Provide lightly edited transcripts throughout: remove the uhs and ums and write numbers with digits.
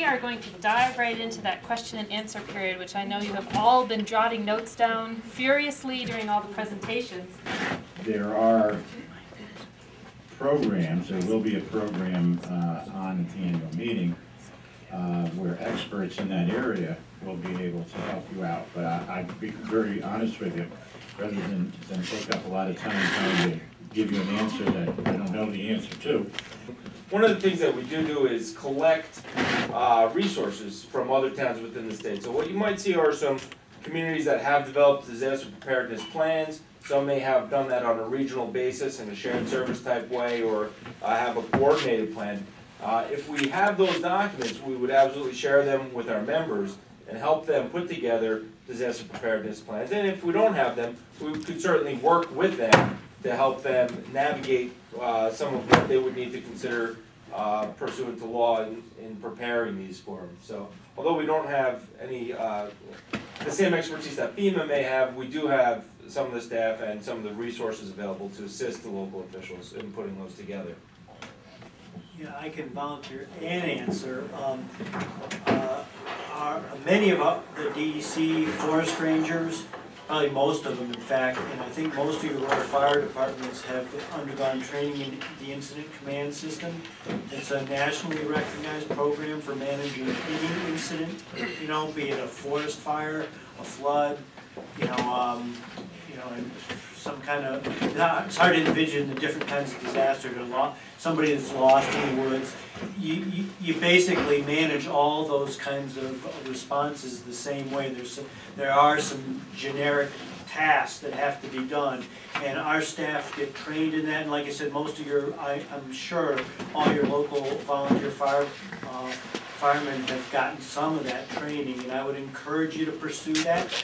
we are going to dive right into that question and answer period, which I know you have all been jotting notes down furiously during all the presentations. There are programs, there will be a program on at the annual meeting where experts in that area will be able to help you out. But I'd be very honest with you, rather than take up a lot of time trying to give you an answer that I don't know the answer to. One of the things that we do is collect resources from other towns within the state. So what you might see are some communities that have developed disaster preparedness plans. Some may have done that on a regional basis in a shared service type way, or have a coordinated plan. If we have those documents, we would absolutely share them with our members and help them put together disaster preparedness plans. And if we don't have them, we could certainly work with them to help them navigate some of what they would need to consider pursuant to law in preparing these for them. So although we don't have any the same expertise that FEMA may have, we do have some of the staff and some of the resources available to assist the local officials in putting those together. Yeah, I can volunteer and answer. Many of the DEC forest rangers, probably most of them in fact, and I think most of your local fire departments have undergone training in the incident command system. It's a nationally recognized program for managing any incident, you know, be it a forest fire, a flood, and some kind of, it's hard to envision the different kinds of disasters. Somebody that's lost in the woods. You basically manage all those kinds of responses the same way. There are some generic tasks that have to be done, and our staff get trained in that. And like I said, most of I'm sure all your local volunteer firemen have gotten some of that training, and I would encourage you to pursue that.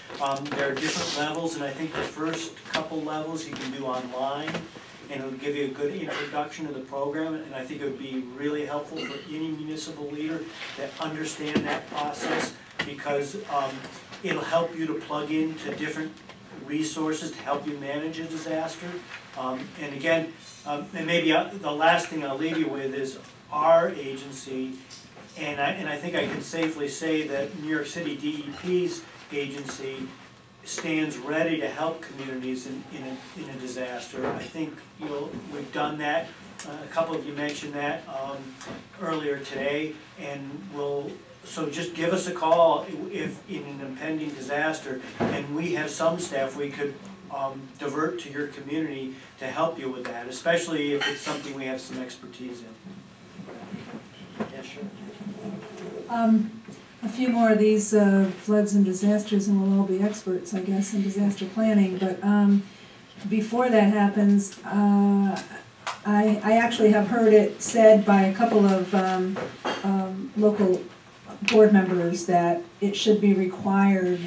There are different levels, and I think the first couple levels you can do online, and it'll give you a good introduction to the program, and I think it would be really helpful for any municipal leader to understand that process, because it'll help you to plug into different resources to help you manage a disaster. And again, and maybe the last thing I'll leave you with is our agency, and I think I can safely say that New York City DEP's agency stands ready to help communities in a disaster. I think we've done that. A couple of you mentioned that earlier today, and so just give us a call if in an impending disaster, and we have some staff we could divert to your community to help you with that, especially if it's something we have some expertise in. Yeah, sure. A few more of these floods and disasters, and we'll all be experts, I guess, in disaster planning. But before that happens, I actually have heard it said by a couple of local board members that it should be required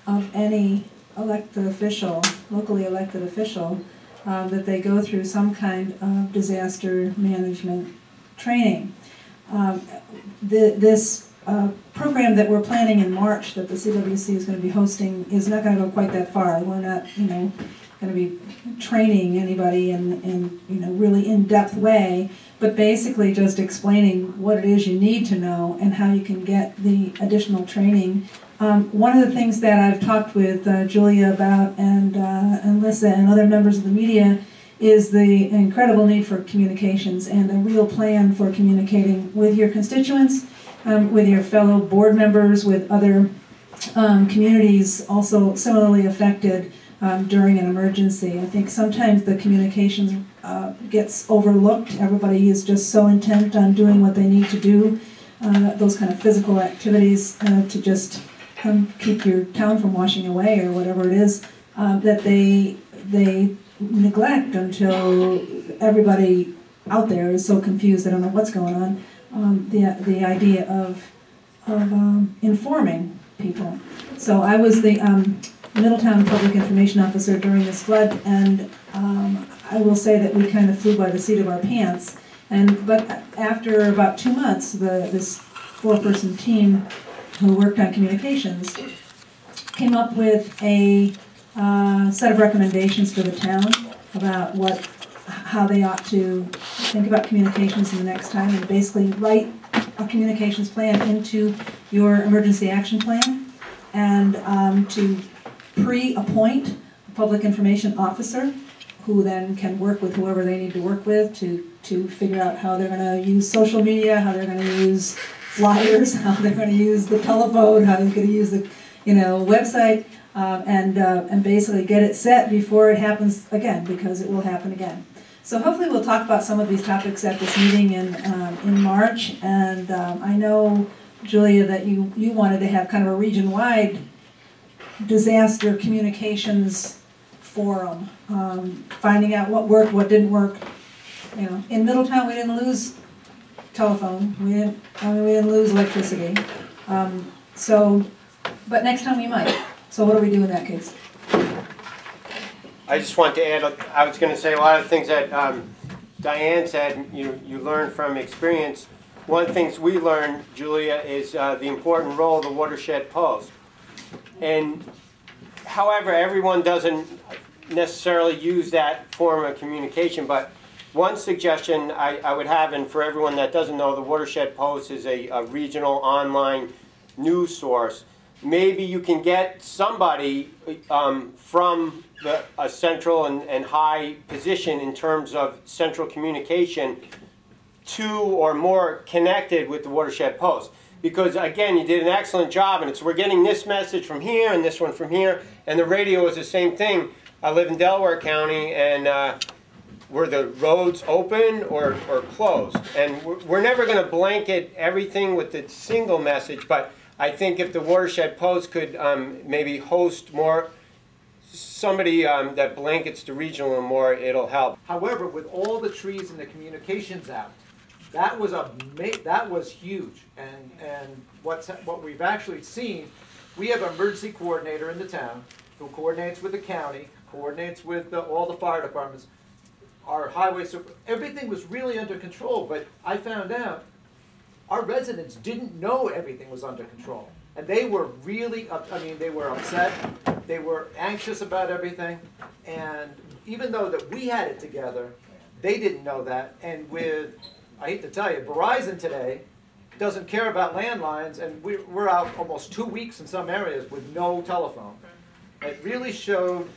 of any elected official, locally elected official, that they go through some kind of disaster management training. This program that we're planning in March that the CWC is going to be hosting is not going to go quite that far. We're not, going to be training anybody in really in-depth way, but basically just explaining what it is you need to know and how you can get the additional training. One of the things that I've talked with Julia about, and Lissa and other members of the media, is the incredible need for communications and a real plan for communicating with your constituents, with your fellow board members, with other communities also similarly affected during an emergency. I think sometimes the communications gets overlooked. Everybody is just so intent on doing what they need to do, those kind of physical activities to just keep your town from washing away or whatever it is, that they neglect until everybody out there is so confused they don't know what's going on. The idea of informing people. So I was the Middletown Public Information Officer during this flood, and I will say that we kind of flew by the seat of our pants. But after about 2 months, this 4-person team who worked on communications came up with a set of recommendations for the town about how they ought to think about communications in the next time, and basically write a communications plan into your emergency action plan, and to pre-appoint a public information officer who then can work with whoever they need to work with to figure out how they're going to use social media, how they're going to use flyers, how they're going to use the telephone, how they're going to use the website, and basically get it set before it happens again, because it will happen again. So hopefully we'll talk about some of these topics at this meeting in March, and I know, Julia, that you wanted to have kind of a region-wide disaster communications forum, finding out what worked, what didn't work. In Middletown we didn't lose telephone, we didn't lose electricity. But next time we might. So what do we do in that case? I just want to add, I was going to say a lot of things that Diane said, you learn from experience. One of the things we learned, Julia, is the important role of the watershed post. And however, everyone doesn't necessarily use that form of communication, but one suggestion I would have, and for everyone that doesn't know, the Watershed Post is a regional online news source. Maybe you can get somebody from a central and high position in terms of central communication, two or more connected with the Watershed Post. Because again, you did an excellent job, and we're getting this message from here and this one from here, and the radio is the same thing. I live in Delaware County, and were the roads open or closed? And we're never going to blanket everything with the single message, but I think if the Watershed Post could maybe host somebody that blankets the regional more, it'll help. However, with all the trees and the communications out, that was huge. And what we've actually seen, we have an emergency coordinator in the town who coordinates with the county, coordinates with all the fire departments, our highway super. Everything was really under control, but I found out our residents didn't know everything was under control. And they were really, they were upset, they were anxious about everything, and even though that we had it together, they didn't know that. And with, I hate to tell you, Verizon today doesn't care about landlines, and we're out almost 2 weeks in some areas with no telephone. It really showed,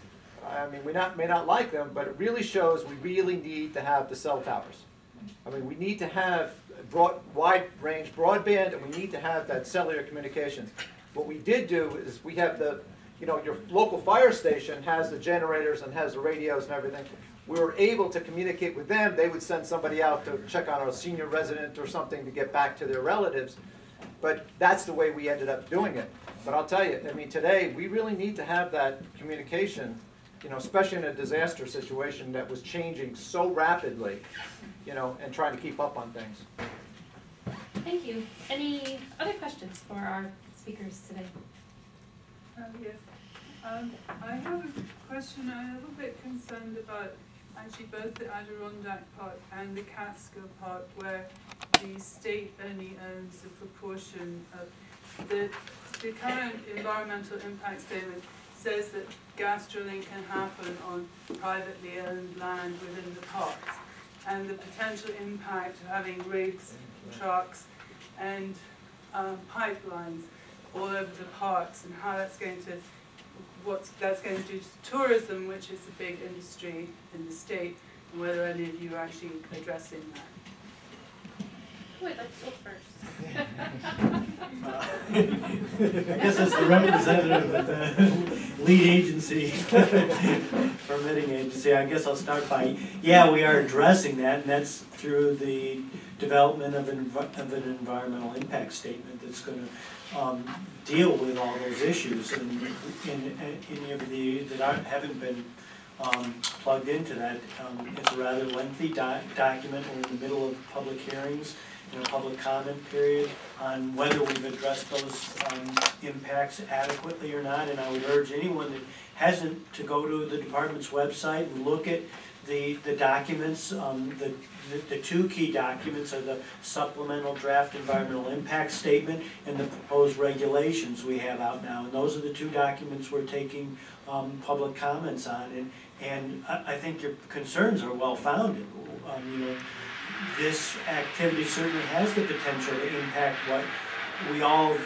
we may not like them, but it really shows we really need to have the cell towers. We need to have wide range broadband, and we need to have that cellular communications. What we did do is we have your local fire station has the generators and has the radios and everything. We were able to communicate with them. They would send somebody out to check on a senior resident or something to get back to their relatives. But that's the way we ended up doing it. But I'll tell you, today we really need to have that communication, especially in a disaster situation that was changing so rapidly, and trying to keep up on things. Thank you. Any other questions for our speakers today? Yes. I have a question. I'm a little bit concerned about actually both the Adirondack part and the Catskill part, where the state only owns a proportion of the current environmental impact statement says that gas drilling can happen on privately owned land within the parks, and the potential impact of having rigs, trucks, and pipelines all over the parks, and how that's going to, what that's going to do to tourism, which is a big industry in the state, and whether any of you are actually addressing that. Wait, let's go first. I guess as the representative of the lead agency, permitting agency, I guess I'll start by, yeah, we are addressing that, and that's through the development of an environmental impact statement that's going to deal with all those issues. And any of the that haven't been plugged into that, it's a rather lengthy document. We're in the middle of public hearings, public comment period on whether we've addressed those impacts adequately or not. And I would urge anyone that hasn't to go to the department's website and look at the documents. The two key documents are the supplemental draft environmental impact statement and the proposed regulations we have out now. And those are the two documents we're taking public comments on. And I think your concerns are well founded. this activity certainly has the potential to impact what we all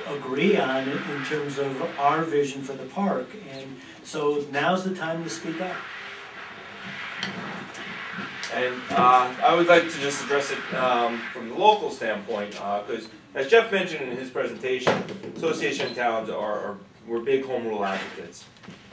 agree on in terms of our vision for the park. And so now's the time to speak up. And I would like to just address it from the local standpoint, because as Jeff mentioned in his presentation, association towns we're big home rule advocates.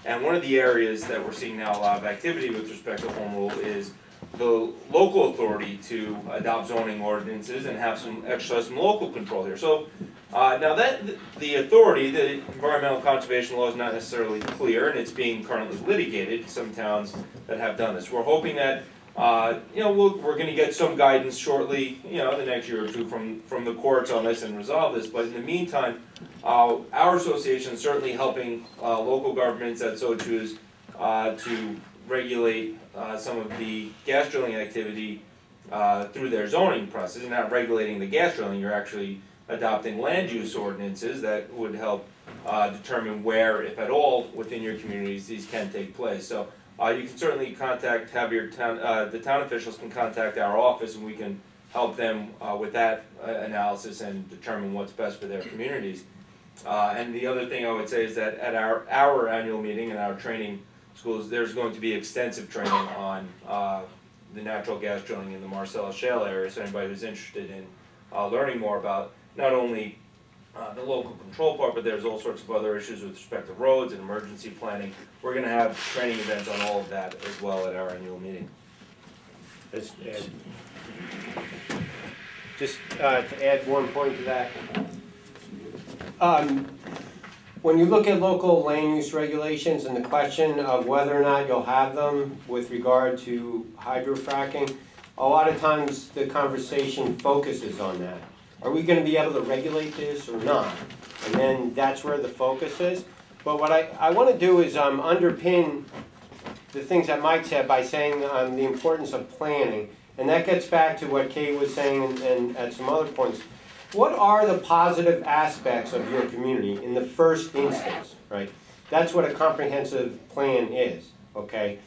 And one of the areas that we're seeing now a lot of activity with respect to home rule is the local authority to adopt zoning ordinances and have exercise some local control here. So now that the authority, the environmental conservation law is not necessarily clear, and it's being currently litigated. Some towns that have done this. We're hoping that we're going to get some guidance shortly, the next year or two from the courts on this and resolve this. But in the meantime, our association is certainly helping local governments that so choose to regulate some of the gas drilling activity through their zoning process. You're not regulating the gas drilling, you're actually adopting land use ordinances that would help determine where, if at all, within your communities these can take place. So you can certainly have your town, the town officials can contact our office, and we can help them with that analysis and determine what's best for their communities. And the other thing I would say is that at our annual meeting and our training schools, there's going to be extensive training on the natural gas drilling in the Marcellus Shale area. So anybody who's interested in learning more about not only the local control part, but there's all sorts of other issues with respect to roads and emergency planning. We're going to have training events on all of that as well at our annual meeting. Just to add one point to that. When you look at local land use regulations and the question of whether or not you'll have them with regard to hydrofracking, a lot of times the conversation focuses on that. Are we going to be able to regulate this or not? And then that's where the focus is. But what I want to do is underpin the things that Mike said by saying the importance of planning. And that gets back to what Kate was saying and at some other points. What are the positive aspects of your community in the first instance, right? That's what a comprehensive plan is, okay?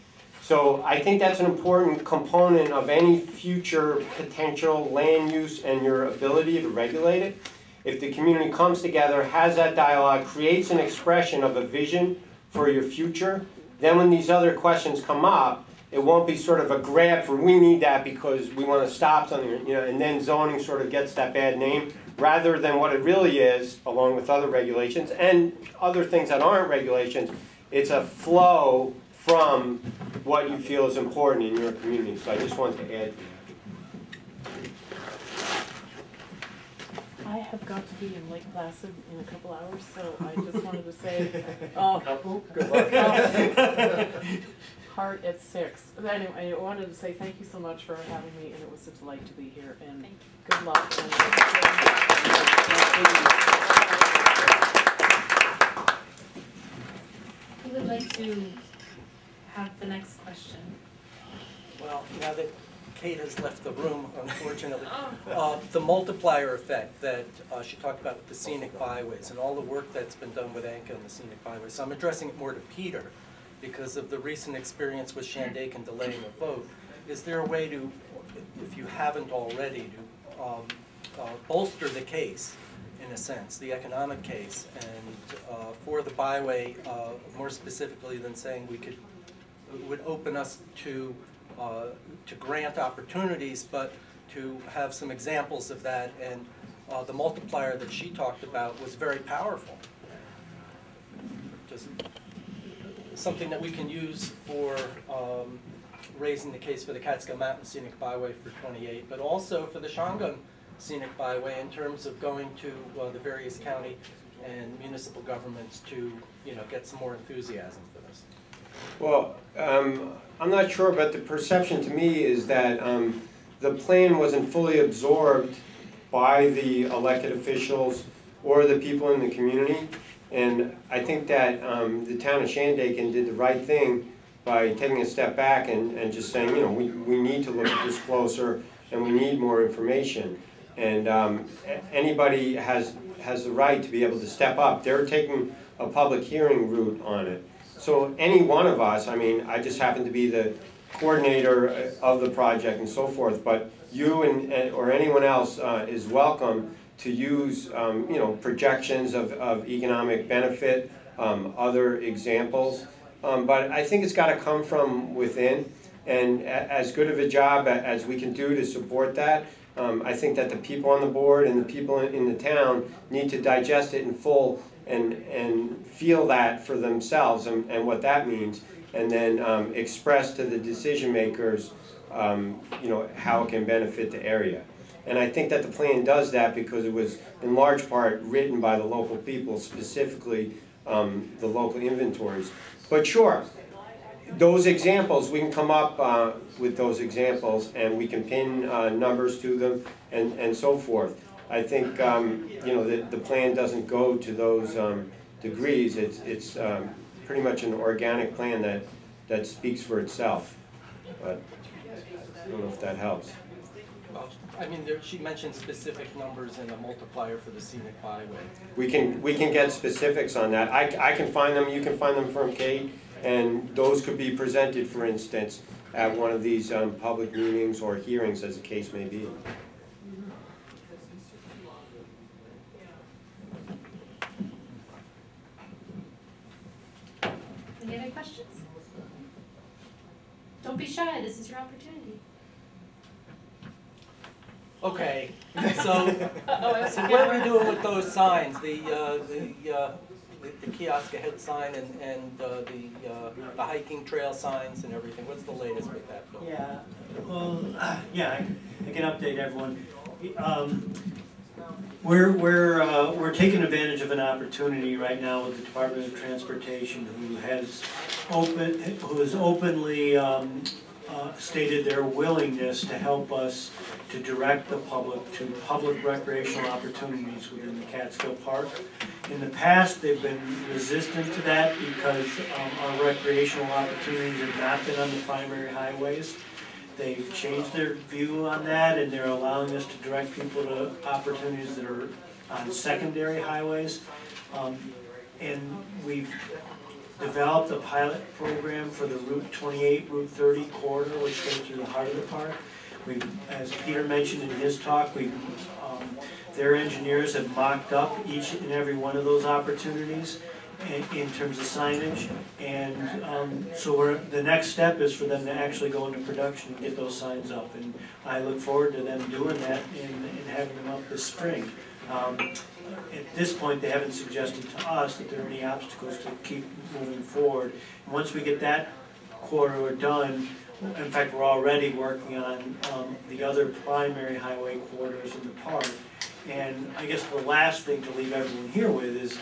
So I think that's an important component of any future potential land use and your ability to regulate it. If the community comes together, has that dialogue, creates an expression of a vision for your future, then when these other questions come up, it won't be sort of a grab for we need that because we want to stop something, and then zoning sort of gets that bad name, rather than what it really is, along with other regulations and other things that aren't regulations. It's a flow from what you feel is important in your community. So I just wanted to add to that. I have got to be in Lake Placid in a couple hours, so I just wanted to say, Good luck. Heart at 6. But anyway, I wanted to say thank you so much for having me, and it was a delight to be here, and good luck. Who would like to have the next question? Well, now that Kate has left the room, unfortunately, the multiplier effect that she talked about with the scenic byways and all the work that's been done with ANCA and the scenic byways. So I'm addressing it more to Peter because of the recent experience with Shandaken delaying a vote. Is there a way to, if you haven't already, to bolster the case, in a sense, the economic case, and for the byway, more specifically than saying it would open us to grant opportunities, but to have some examples of that, and the multiplier that she talked about was very powerful. Just something that we can use for raising the case for the Catskill Mountain Scenic Byway for 28, but also for the Shangan Scenic Byway in terms of going to the various county and municipal governments to get some more enthusiasm for this. Well, I'm not sure, but the perception to me is that the plan wasn't fully absorbed by the elected officials or the people in the community. And I think that the town of Shandaken did the right thing by taking a step back and just saying, we need to look at this closer and we need more information. And anybody has the right to be able to step up. They're taking a public hearing route on it. So any one of us, I just happen to be the coordinator of the project and so forth, but you or anyone else is welcome to use projections of economic benefit, other examples. But I think it's got to come from within, and as good of a job as we can do to support that, I think that the people on the board and the people in the town need to digest it in full and feel that for themselves and what that means, and then express to the decision makers how it can benefit the area. And I think that the plan does that because it was in large part written by the local people, specifically the local inventories. But sure, those examples, we can come up with those examples and we can pin numbers to them and so forth. I think the plan doesn't go to those degrees. It's pretty much an organic plan that speaks for itself. But I don't know if that helps. Well, I mean, she mentioned specific numbers and a multiplier for the scenic byway. We can get specifics on that. I can find them. You can find them from Kate, and those could be presented, for instance, at one of these public meetings or hearings, as the case may be. Any other questions? Don't be shy. This is your opportunity. Okay, so what are we doing with those signs? The kiosk ahead sign and the hiking trail signs and everything. What's the latest with that, Bill? Yeah, well, yeah, I can update everyone. We're taking advantage of an opportunity right now with the Department of Transportation, who has openly stated their willingness to help us to direct the public to public recreational opportunities within the Catskill Park. In the past, they've been resistant to that because our recreational opportunities have not been on the primary highways. They've changed their view on that, and they're allowing us to direct people to opportunities that are on secondary highways. And we've developed a pilot program for the Route 28, Route 30 corridor, which goes through the heart of the park. As Peter mentioned in his talk, their engineers have mocked up each and every one of those opportunities in terms of signage, and so the next step is for them to actually go into production and get those signs up, and I look forward to them doing that and having them up this spring. At this point, they haven't suggested to us that there are any obstacles to keep moving forward. And once we get that corridor done, in fact, we're already working on the other primary highway corridors in the park. And I guess the last thing to leave everyone here with is,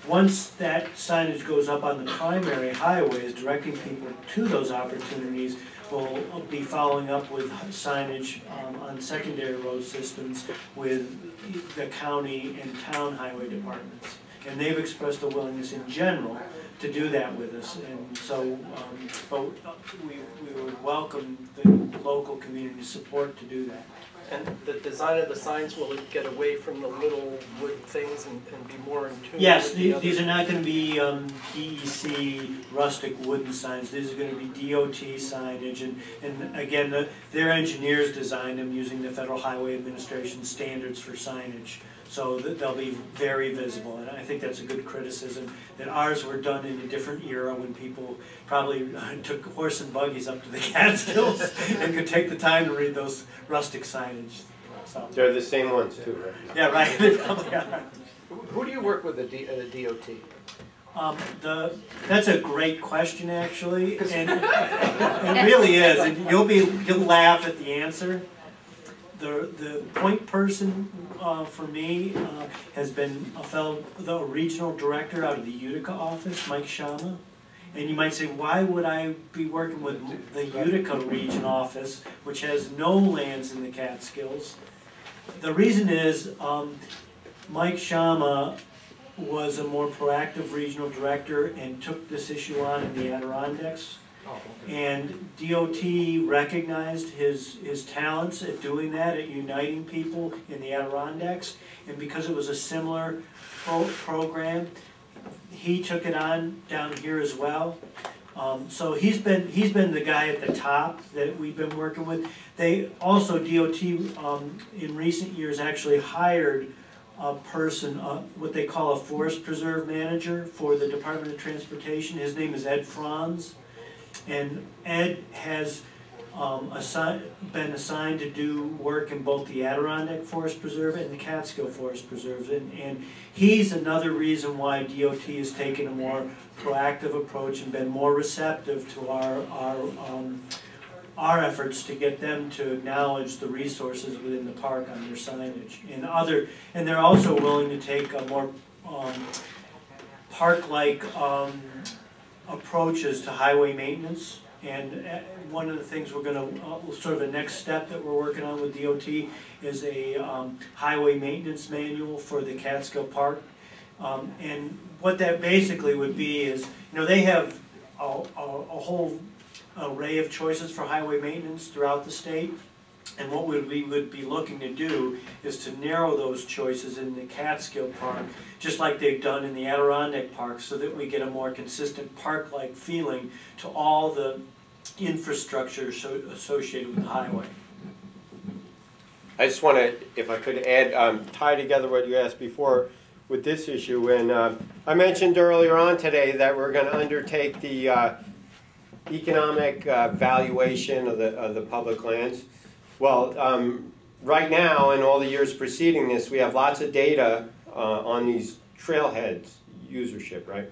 once that signage goes up on the primary highways, directing people to those opportunities, we'll be following up with signage on secondary road systems with the county and town highway departments. And they've expressed a willingness in general to do that with us. And so, but we would welcome the local community support to do that. And the design of the signs, will it get away from the little wood things and be more in tune? Yes, these are not going to be DEC rustic wooden signs. These are going to be DOT signage, and again, their engineers designed them using the Federal Highway Administration standards for signage. So they'll be very visible, and I think that's a good criticism, that ours were done in a different era when people probably took horse and buggies up to the Catskills and could take the time to read those rustic signage. So. They're the same ones too, right? Yeah, right, they probably are. Who do you work with at the DOT? That's a great question, actually, and it really is, and you'll laugh at the answer. The point person for me has been the regional director out of the Utica office, Mike Shama. And you might say, why would I be working with the Utica region office, which has no lands in the Catskills? The reason is Mike Shama was a more proactive regional director and took this issue on in the Adirondacks. And DOT recognized his talents at doing that, at uniting people in the Adirondacks, and because it was a similar program, he took it on down here as well. So he's been the guy at the top that we've been working with. They also, DOT in recent years actually hired a person, what they call a forest preserve manager for the Department of Transportation. His name is Ed Franz, and Ed has been assigned to do work in both the Adirondack Forest Preserve and the Catskill Forest Preserve, and he's another reason why DOT has taken a more proactive approach and been more receptive to our efforts to get them to acknowledge the resources within the park on their signage. And they're also willing to take a more park-like approaches to highway maintenance. And one of the things we're going to, sort of a next step that we're working on with DOT is a highway maintenance manual for the Catskill Park. And what that basically would be is, they have a whole array of choices for highway maintenance throughout the state. And what we would be looking to do is to narrow those choices in the Catskill Park, just like they've done in the Adirondack Park, so that we get a more consistent park-like feeling to all the infrastructure associated with the highway. I just want to, if I could add, tie together what you asked before with this issue. And I mentioned earlier on today that we're going to undertake the economic valuation of the public lands. Well, right now, and all the years preceding this, we have lots of data on these trailheads usership, right?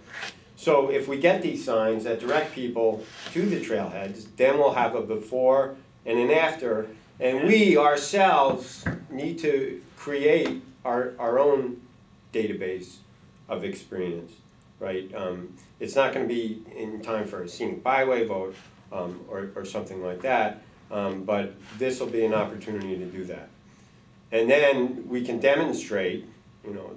So if we get these signs that direct people to the trailheads, then we'll have a before and an after, and we ourselves need to create our own database of experience, right? It's not going to be in time for a scenic byway vote or something like that. But this will be an opportunity to do that. And then we can demonstrate,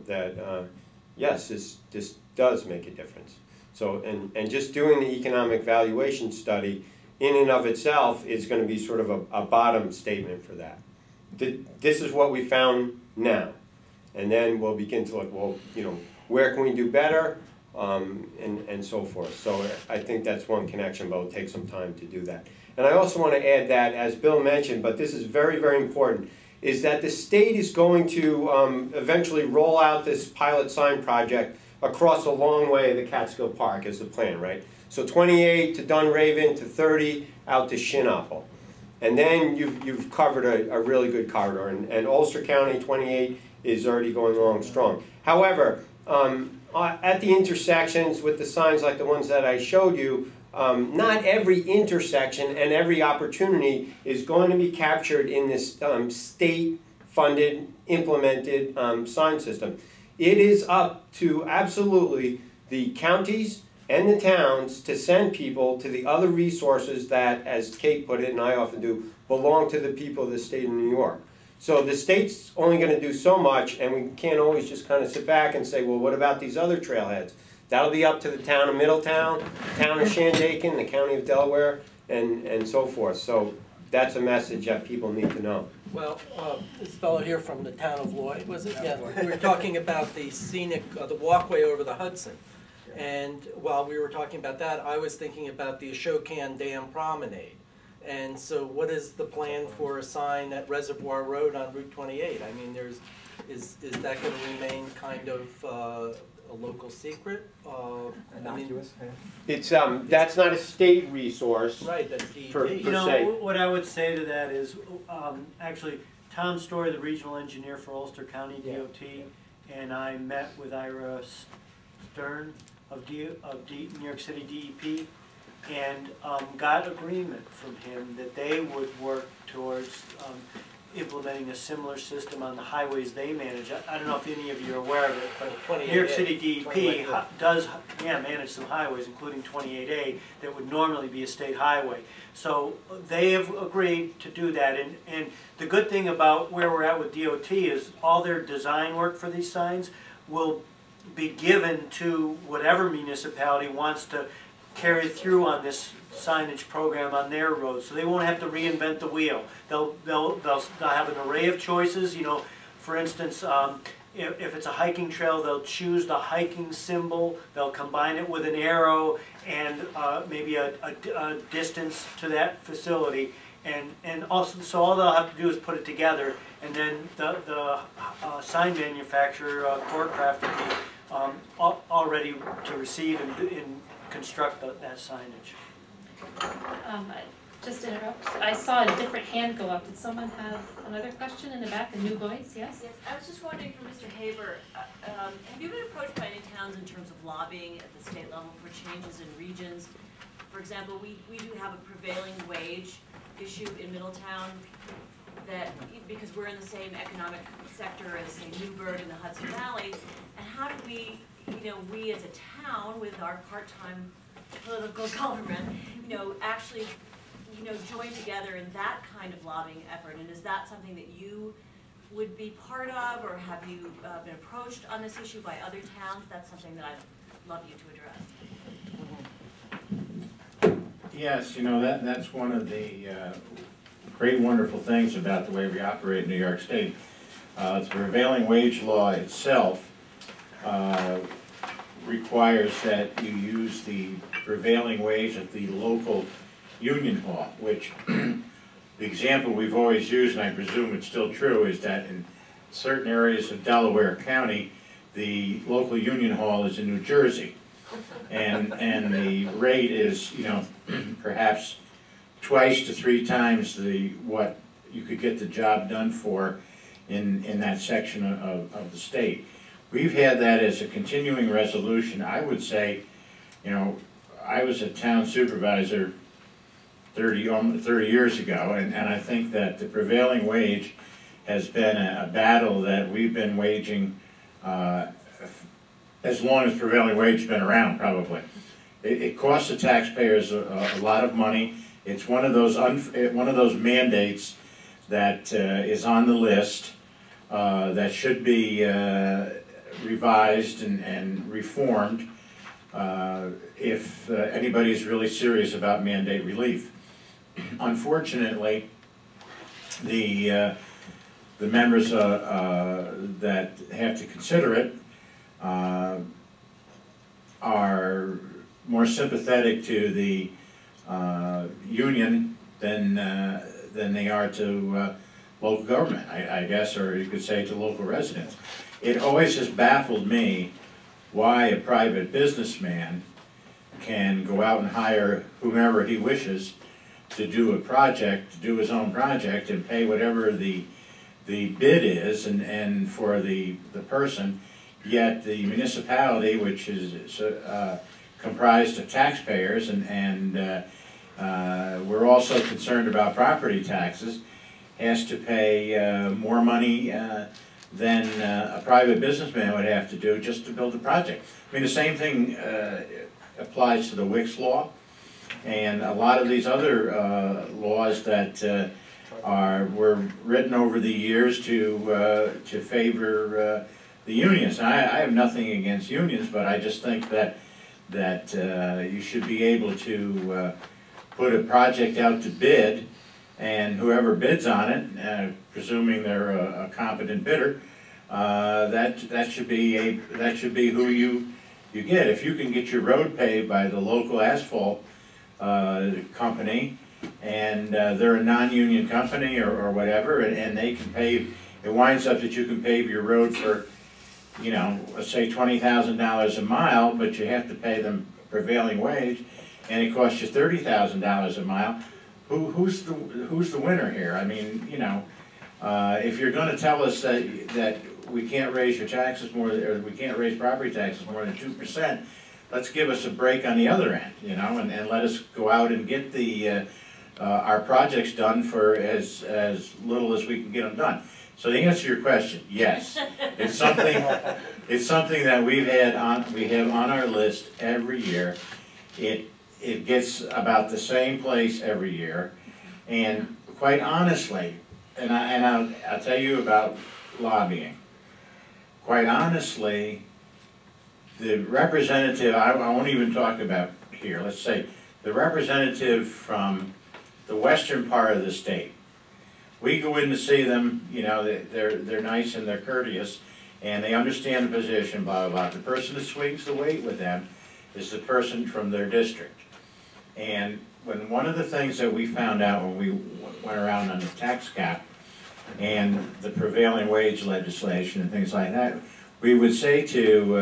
that yes, this does make a difference. So, and just doing the economic valuation study in and of itself is going to be sort of a bottom statement for that. This is what we found now. And then we'll begin to look, well, where can we do better, and so forth. So I think that's one connection, but it'll take some time to do that. And I also want to add that, as Bill mentioned, but this is very, very important, is that the state is going to eventually roll out this pilot sign project across a long way of the Catskill Park as the plan, right? So 28 to Dunraven to 30 out to Shinapple. And then you've covered a really good corridor. And Ulster County 28 is already going along strong. However, at the intersections with the signs like the ones that I showed you, not every intersection and every opportunity is going to be captured in this state-funded, implemented sign system. It is up to absolutely the counties and the towns to send people to the other resources that, as Kate put it, and I often do, belong to the people of the state of New York. So the state's only going to do so much, and we can't always just kind of sit back and say, well, what about these other trailheads? That'll be up to the town of Middletown, the town of Shandaken, the county of Delaware, and so forth. So that's a message that people need to know. Well, this fellow here from the town of Lloyd, was it? Yeah, we were talking about the scenic, the walkway over the Hudson. And while we were talking about that, I was thinking about the Ashokan Dam Promenade. And so what is the plan for a sign at Reservoir Road on Route 28? I mean, is that going to remain kind of a local secret? Innocuous. It's that's not a state resource. Right, that's DEP. Per se. What I would say to that is, actually, Tom Story, the regional engineer for Ulster County DOT, and I met with Ira Stern of New York City DEP, and got agreement from him that they would work towards implementing a similar system on the highways they manage. I don't know if any of you are aware of it, but New York City DEP does manage some highways, including 28A, that would normally be a state highway. So they have agreed to do that, and the good thing about where we're at with DOT is all their design work for these signs will be given to whatever municipality wants to carry through on this signage program on their roads, so they won't have to reinvent the wheel. They'll have an array of choices. For instance, if it's a hiking trail, they'll choose the hiking symbol, they'll combine it with an arrow and maybe a distance to that facility. And also, so all they'll have to do is put it together, and then the sign manufacturer, Corecraft, will be all ready to receive and construct that signage. Just to interrupt, I saw a different hand go up. Did someone have another question in the back, a new voice? Yes? Yes, I was just wondering for Mr. Haber, have you been approached by any towns in terms of lobbying at the state level for changes in regions? For example, we do have a prevailing wage issue in Middletown that, because we're in the same economic sector as, say, Newburgh and the Hudson Valley, and how do we, we as a town with our part-time political government, actually join together in that kind of lobbying effort? And is that something that you would be part of, or have you been approached on this issue by other towns? That's something that I'd love you to address. Yes, that's one of the great, wonderful things about the way we operate in New York State. The prevailing wage law itself requires that you use the prevailing wage at the local union hall, which the example we've always used, and I presume it's still true, is that in certain areas of Delaware County, the local union hall is in New Jersey. And the rate is, perhaps twice to 3 times what you could get the job done for in that section of the state. We've had that as a continuing resolution. I would say, I was a town supervisor 30 years ago, and I think that the prevailing wage has been a battle that we've been waging as long as prevailing wage has been around, probably. It costs the taxpayers a lot of money. It's one of those mandates that is on the list that should be revised and reformed if anybody's really serious about mandate relief. Unfortunately, the members that have to consider it are more sympathetic to the union than they are to local government, I guess, or you could say to local residents. It always has baffled me why a private businessman can go out and hire whomever he wishes to do a project, to do his own project, and pay whatever the bid is and for the person, yet the municipality, which is comprised of taxpayers, and we're also concerned about property taxes, has to pay more money than a private businessman would have to do just to build a project. I mean, the same thing applies to the Wicks law and a lot of these other laws that were written over the years to favor the unions. I have nothing against unions, but I just think that you should be able to put a project out to bid, and whoever bids on it, presuming they're a competent bidder, that should be who you get. If you can get your road paved by the local asphalt company, and they're a non-union company or whatever, and they can pave, it winds up that you can pave your road for, let's say $20,000 a mile, but you have to pay them prevailing wage, and it costs you $30,000 a mile. Who's the winner here? I mean, if you're going to tell us that we can't raise your taxes more, or we can't raise property taxes more than 2%, let's give us a break on the other end, and let us go out and get our projects done for as little as we can get them done. So to answer your question, yes, it's something that we have on our list every year. It gets about the same place every year, and quite honestly, and I'll tell you about lobbying. Quite honestly, the representative, I won't even talk about here, let's say the representative from the western part of the state. We go in to see them, they're nice and they're courteous, and they understand the position, blah, blah, blah. The person that swings the weight with them is the person from their district. And when one of the things that we found out when we went around on the tax cap and the prevailing wage legislation and things like that, we would say to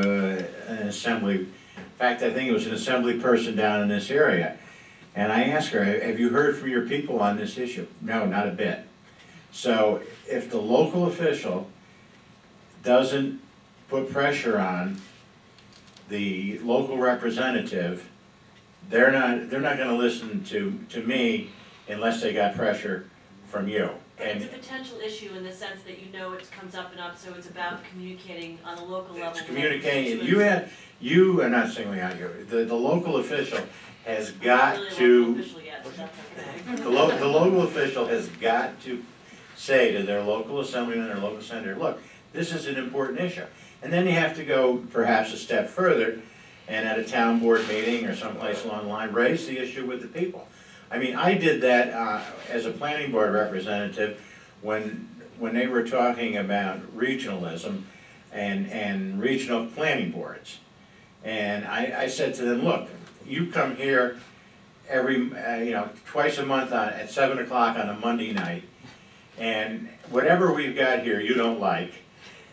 an assembly, in fact, I think it was an assembly person down in this area, and I asked her, have you heard from your people on this issue? No, not a bit. So if the local official doesn't put pressure on the local representative, they're not going to listen to me unless they got pressure from you. It's a potential issue in the sense that you know it comes up and up, so it's about communicating on a local level. It's communicating. You are not singling out you. The local official has got Really to. local official yet, so that's okay. The local official has got to say to their local assemblyman or local senator, look, this is an important issue. And then you have to go perhaps a step further and at a town board meeting or someplace along the line, raise the issue with the people. I mean, I did that as a planning board representative when they were talking about regionalism and regional planning boards. And I said to them, look, you come here every, twice a month at 7 o'clock on a Monday night, and whatever we've got here you don't like,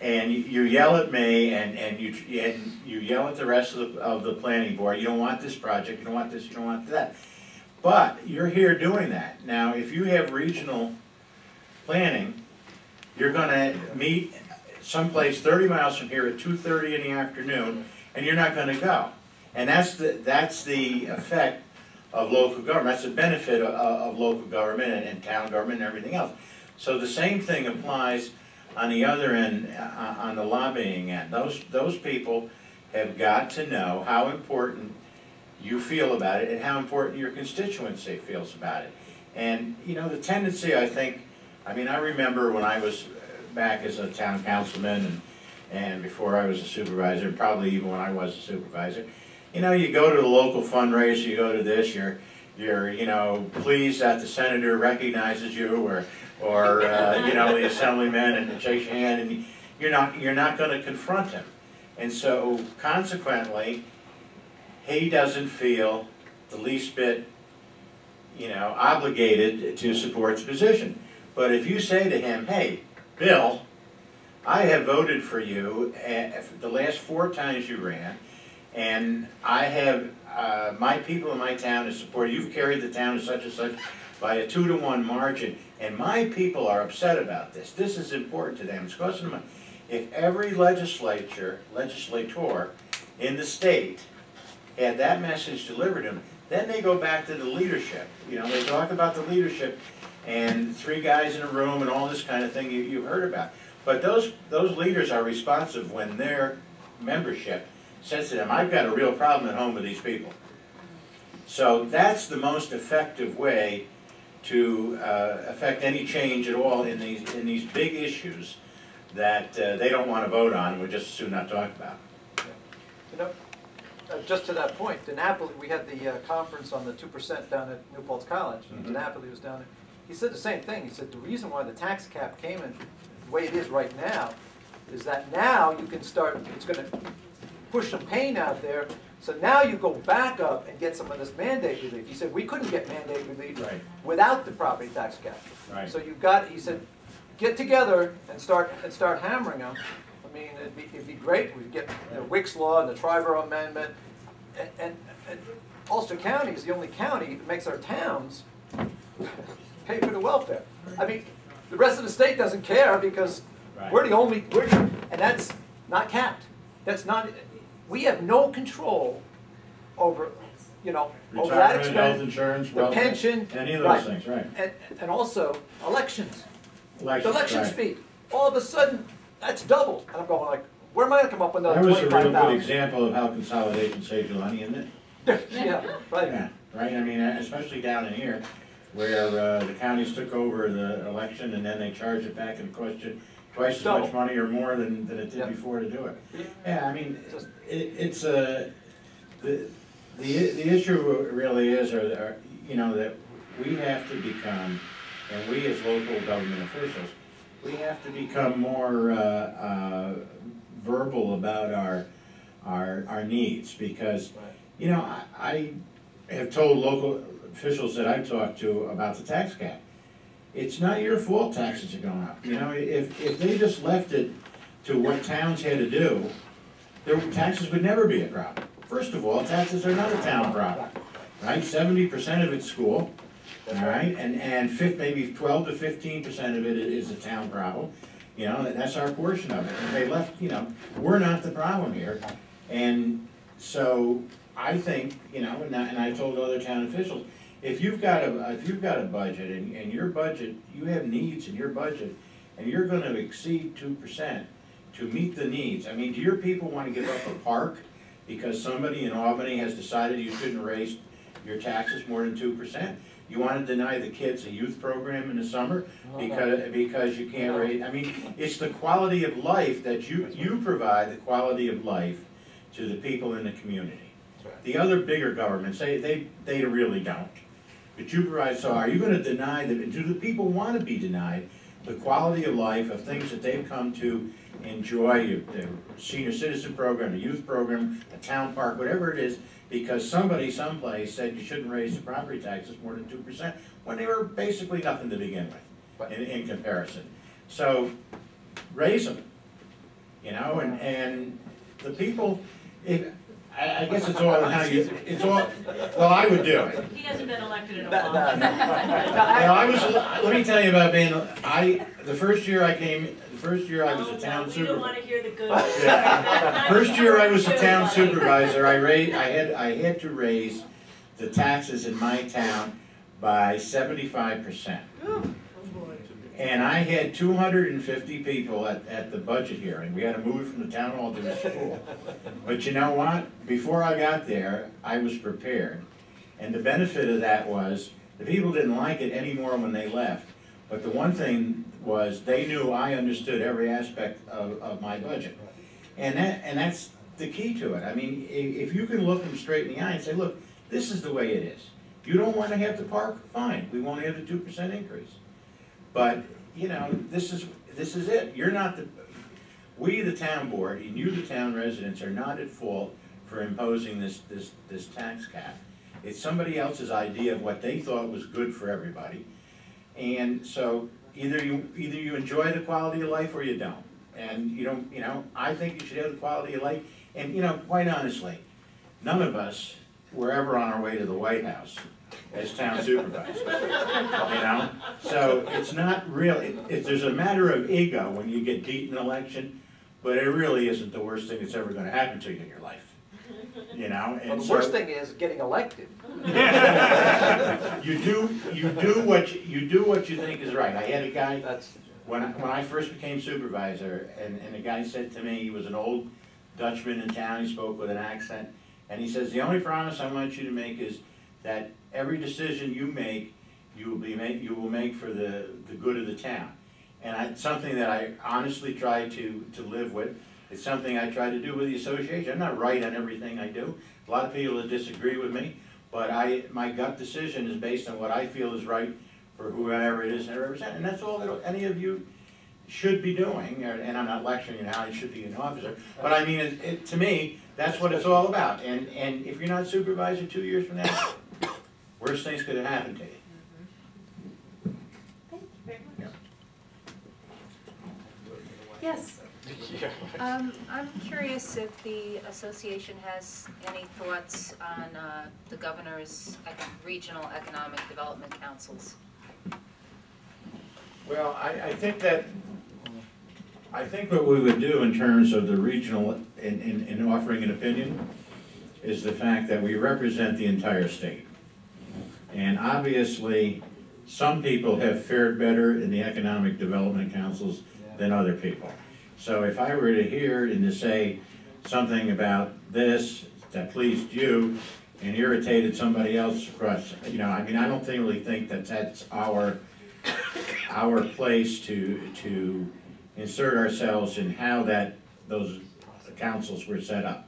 and you yell at me and you yell at the rest of the planning board, you don't want this project, you don't want this, you don't want that. But you're here doing that. Now, if you have regional planning, you're going to meet someplace 30 miles from here at 2:30 in the afternoon, and you're not going to go. And that's the effect of local government. That's the benefit of local government and town government and everything else. So the same thing applies on the other end, on the lobbying end. Those people have got to know how important you feel about it and how important your constituency feels about it. And the tendency, I think, I remember when I was back as a town councilman and before I was a supervisor, probably even when I was a supervisor, you go to the local fundraiser, you go to this, you're pleased that the senator recognizes you or the assemblyman and shakes your hand, and you're not going to confront him. And so consequently, he doesn't feel the least bit, obligated to support the position. But if you say to him, hey, Bill, I have voted for you the last 4 times you ran, and I have, my people in my town have supported, you've carried the town to such and such by a 2-to-1 margin, and my people are upset about this. This is important to them. It's costing them money. If every legislator in the state had that message delivered to them, then they go back to the leadership. They talk about the leadership and 3 guys in a room and all this kind of thing you've heard about. But those leaders are responsive when their membership says to them, I've got a real problem at home with these people. So that's the most effective way to affect any change at all in these big issues that they don't want to vote on and would just as soon not talk about. Just to that point, DiNapoli, we had the conference on the 2% down at New Paltz College, and DiNapoli was down there. He said the same thing. He said the reason why the tax cap came in the way it is right now is that now you can start, it's going to push some pain out there, so now you go back up and get some of this mandate relief. He said we couldn't get mandate relief without the property tax cap. Right. So you've got, he said, get together and start hammering them. I mean, it'd be great. We'd get the Wicks Law and the Triborough Amendment. And Ulster County is the only county that makes our towns pay for the welfare. I mean, the rest of the state doesn't care because we're the only, and that's not capped. That's not, we have no control over, over that expense, health insurance, the pension, any of those things, right. And also elections. The elections fee. All of a sudden, that's doubled. And I'm going like, where am I going to come up with another $25,000? That was a real good example of how consolidation saves you money, isn't it? Yeah, right. Yeah, right. I mean, especially down in here, where the counties took over the election and then they charged it back and it cost you twice as much money or more than it did before to do it. Yeah, I mean, it's the issue really is, that we have to become, and we as local government officials, we have to become more verbal about our needs, because, you know, I have told local officials that I've talked to about the tax cap. It's not your fault taxes are going up. You know, if they just left it to what towns had to do, their taxes would never be a problem. First of all, taxes are not a town problem, right? 70% of it's school, all right, and maybe 12 to 15% of it is a town problem. You know, that's our portion of it. If they left, you know, we're not the problem here, and so I think, you know, and I told other town officials, if you've got a budget and your budget, you have needs in your budget, and you're going to exceed 2% to meet the needs. I mean, do your people want to give up a park because somebody in Albany has decided you shouldn't raise your taxes more than 2%? You want to deny the kids a youth program in the summer because you can't raise? I mean, it's the quality of life that you provide, the quality of life to the people in the community. The other bigger governments, they really don't. But you provide, so are you going to deny that? Do the people want to be denied the quality of life of things that they've come to enjoy, the senior citizen program, a youth program, a town park, whatever it is, because somebody someplace said you shouldn't raise the property taxes more than 2%, when they were basically nothing to begin with, in comparison. So, raise them, you know, and the people, I guess it's all how you, it's all, well, I would do it. He hasn't been elected in a while. Well, let me tell you about being, the first year I was a town supervisor. We don't want to hear the good. Yeah. First year I was a town supervisor, I had to raise the taxes in my town by 75%. And I had 250 people at the budget hearing. We had to move from the town hall to the school. But you know what? Before I got there, I was prepared. And the benefit of that was, the people didn't like it anymore when they left. But the one thing was, they knew I understood every aspect of my budget. And that's the key to it. I mean, if you can look them straight in the eye and say, look, this is the way it is. You don't want to have the park? Fine. We won't have the 2% increase. But, you know, this is it. You're not we the town board, and you the town residents, are not at fault for imposing this tax cap. It's somebody else's idea of what they thought was good for everybody. And so either you enjoy the quality of life or you don't. And you know, I think you should have the quality of life. And you know, quite honestly, none of us were ever on our way to the White House as town supervisors, you know? So it's not really, there's a matter of ego when you get beat in an election, but it really isn't the worst thing that's ever going to happen to you in your life, you know? And well, the worst thing is getting elected. you do what you think is right. I had a guy, when I first became supervisor, and the guy said to me, he was an old Dutchman in town, he spoke with an accent, and he says, the only promise I want you to make is that every decision you make, you will make for the good of the town. And it's something that I honestly try to live with. It's something I try to do with the association. I'm not right on everything I do. A lot of people that disagree with me, but my gut decision is based on what I feel is right for whoever it is I represent. And that's all that any of you should be doing. And I'm not lecturing you how you should be an officer, but I mean, to me, that's what it's all about. And if you're not supervisor 2 years from now, worst things could have happened to you. Thank you very much. Yes. I'm curious if the association has any thoughts on the governor's regional economic development councils. Well, I think what we would do in terms of the regional, in offering an opinion, is the fact that we represent the entire state. And obviously, some people have fared better in the economic development councils than other people. So if I were to hear and to say something about this that pleased you and irritated somebody else across, you know, I mean, I don't really think that that's our place to insert ourselves in how those councils were set up.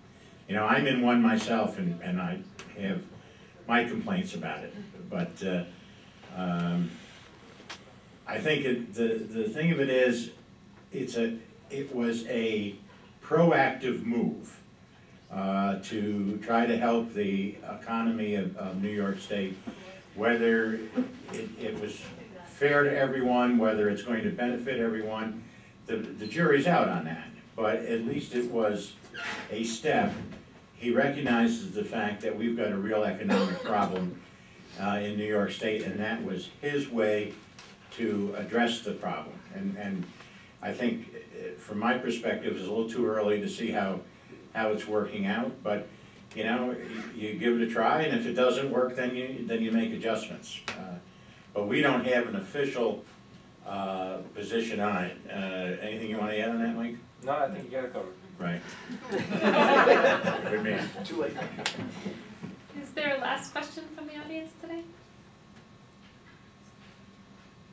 You know, I'm in one myself, and I have my complaints about it. But I think the thing of it is, it was a proactive move to try to help the economy of New York State, whether it was fair to everyone, whether it's going to benefit everyone, the jury's out on that. But at least it was a step. He recognizes the fact that we've got a real economic problem in New York State, and that was his way to address the problem. And I think, from my perspective, it's a little too early to see how it's working out, but you know, you give it a try, and if it doesn't work, then you make adjustments. But we don't have an official position on it. Anything you want to add on that, Mike? No, I think you got it covered. Right. Good man. Too late. Is there a last question from the audience today?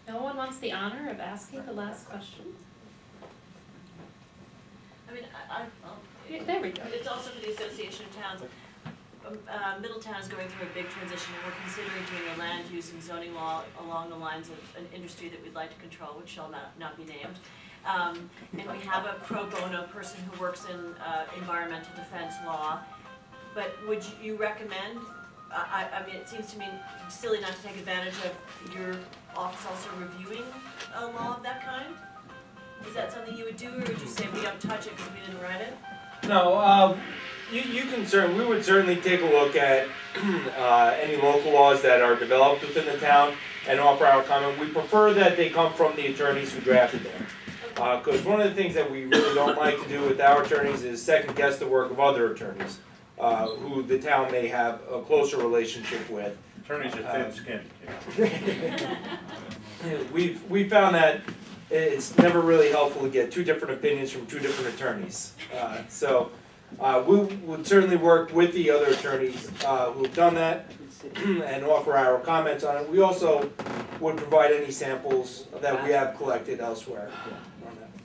No one wants the honor of asking the last question? I mean, There we go. it's also for the Association of Towns. Middletown is going through a big transition. We're considering doing a land use and zoning law along the lines of an industry that we'd like to control, which shall not be named. And we have a pro bono person who works in environmental defense law. But would you recommend, I mean, it seems to me silly not to take advantage of your office also reviewing a law of that kind? Is that something you would do, or would you say we don't touch it because we didn't write it? No, we would certainly take a look at any local laws that are developed within the town and offer our comment. We prefer that they come from the attorneys who drafted them. Because one of the things that we really don't like to do with our attorneys is second guess the work of other attorneys, who the town may have a closer relationship with. Attorneys are thin skinned. We found that it's never really helpful to get two different opinions from two different attorneys. So we would certainly work with the other attorneys who've done that and offer our comments on it. We also would provide any samples that we have collected elsewhere on that.